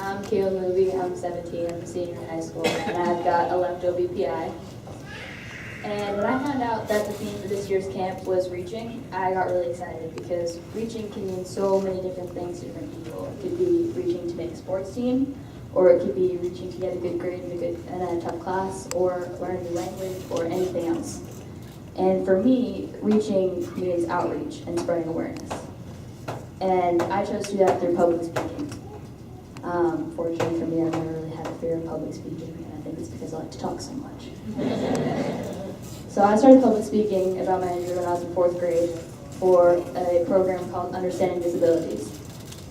I'm Kailyn Looby. I'm 17. I'm a senior in high school, and I've got a left UBPN. And when I found out that the theme for this year's camp was reaching, I got really excited because reaching can mean so many different things to different people. It could be reaching to make a sports team, or it could be reaching to get a good grade in a tough class, or learn a new language, or anything else. And for me, reaching means outreach and spreading awareness. And I chose to do that through public speaking. Fortunately for me, I've never really had a fear of public speaking, and I think it's because I like to talk so much. So I started public speaking about my injury when I was in 4th grade for a program called Understanding Disabilities.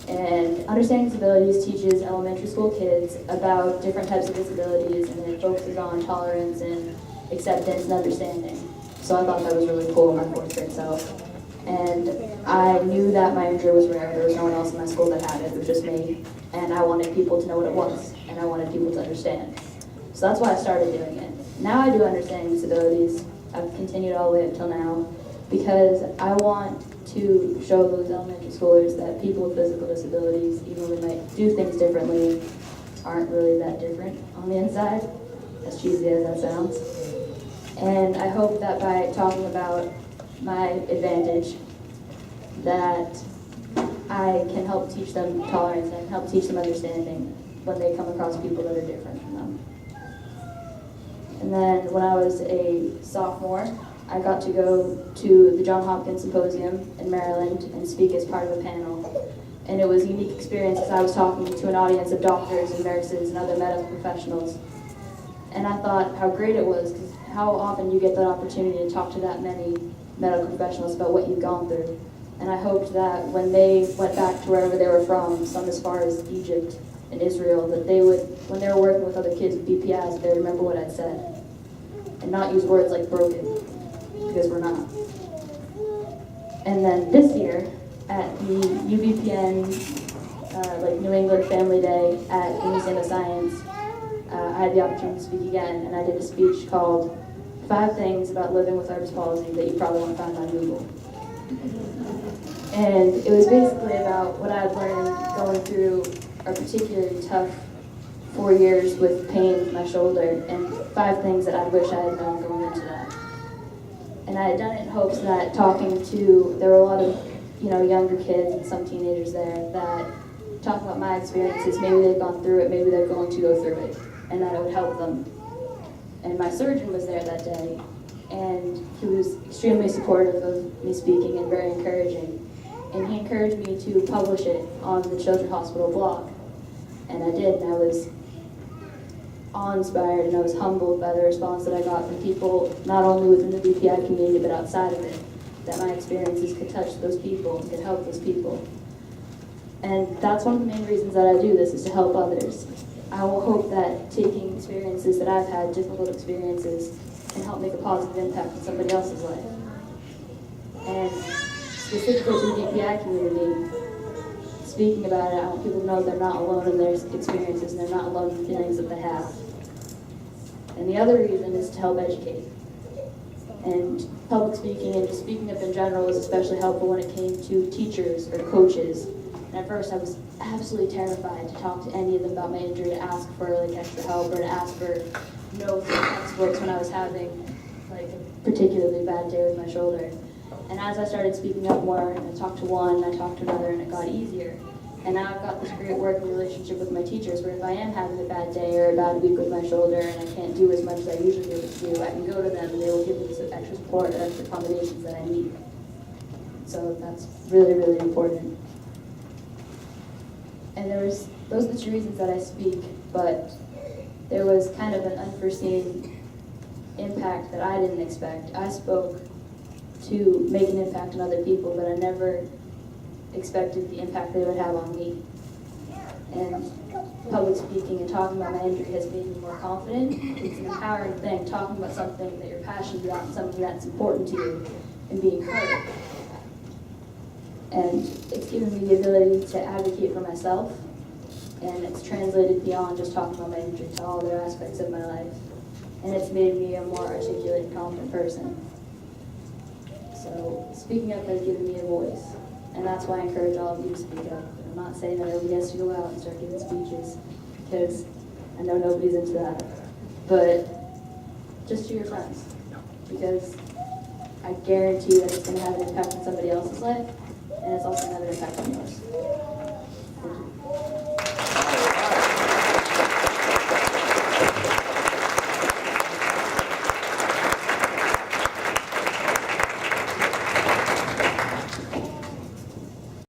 And Understanding Disabilities teaches elementary school kids about different types of disabilities, and it focuses on tolerance and acceptance and understanding. So I thought that was really cool in my 4th grade self. And I knew that my injury was rare. There was no one else in my school that had it. It was just me. And I wanted people to know what it was, and I wanted people to understand. So that's why I started doing it. Now I do Understanding Disabilities. I've continued all the way up till now because I want to show those elementary schoolers that people with physical disabilities, even though they might do things differently, aren't really that different on the inside, as cheesy as that sounds. And I hope that by talking about my advantage, that I can help teach them tolerance and help teach them understanding when they come across people that are different from them. And then when I was a sophomore, I got to go to the Johns Hopkins Symposium in Maryland and speak as part of a panel. And it was a unique experience because I was talking to an audience of doctors and nurses and other medical professionals. And I thought how great it was, because how often you get that opportunity to talk to that many medical professionals about what you've gone through. And I hoped that when they went back to wherever they were from, some as far as Egypt and Israel, that they would, when they were working with other kids with BPIs, they would remember what I'd said. And not use words like broken, because we're not. And then this year, at the UBPN New England Family Day at the Museum of Science, I had the opportunity to speak again, and I did a speech called 5 Things About Living with Cerebral Palsy That You Probably Won't Find on Google. And it was basically about what I'd learned going through a particularly tough 4 years with pain with my shoulder, and 5 things that I wish I had known going into that. And I had done it in hopes that there were a lot of younger kids and some teenagers there that talking about my experiences, maybe they've gone through it, maybe they're going to go through it, and that it would help them. And my surgeon was there that day, and he was extremely supportive of me speaking and very encouraging. And he encouraged me to publish it on the Children's Hospital blog. And I did, and I was awe-inspired and I was humbled by the response that I got from people, not only within the BPI community, but outside of it, that my experiences could touch those people and could help those people. And that's one of the main reasons that I do this, is to help others. I will hope that taking experiences that I've had, difficult experiences, can help make a positive impact in somebody else's life. And specifically to the BPI community, speaking about it, I want people to know they're not alone in their experiences and they're not alone in the feelings that they have. And the other reason is to help educate. And public speaking and just speaking up in general was especially helpful when it came to teachers or coaches. And at first I was absolutely terrified to talk to any of them about my injury, to ask for extra help or to ask for notes or textbooks when I was having a particularly bad day with my shoulder. And as I started speaking up more, I talked to one, I talked to another, and it got easier. And now I've got this great working relationship with my teachers where if I am having a bad day or a bad week with my shoulder and I can't do as much as I usually be able to do, I can go to them and they will give me some extra support or extra accommodations that I need. So that's really, really important. And those are the 2 reasons that I speak, but there was kind of an unforeseen impact that I didn't expect. I spoke to make an impact on other people, but I never expected the impact they would have on me. And public speaking and talking about my injury has made me more confident. It's an empowering thing, talking about something that you're passionate about and something that's important to you and being heard. And it's given me the ability to advocate for myself, and it's translated beyond just talking about my injury to all other aspects of my life. And it's made me a more articulate and confident person. So speaking up has given me a voice, and that's why I encourage all of you to speak up. I'm not saying that everybody has to go out and start giving speeches, because I know nobody's into that. But just to your friends, because I guarantee that it's going to have an impact on somebody else's life, and it's also going to have an impact on yours.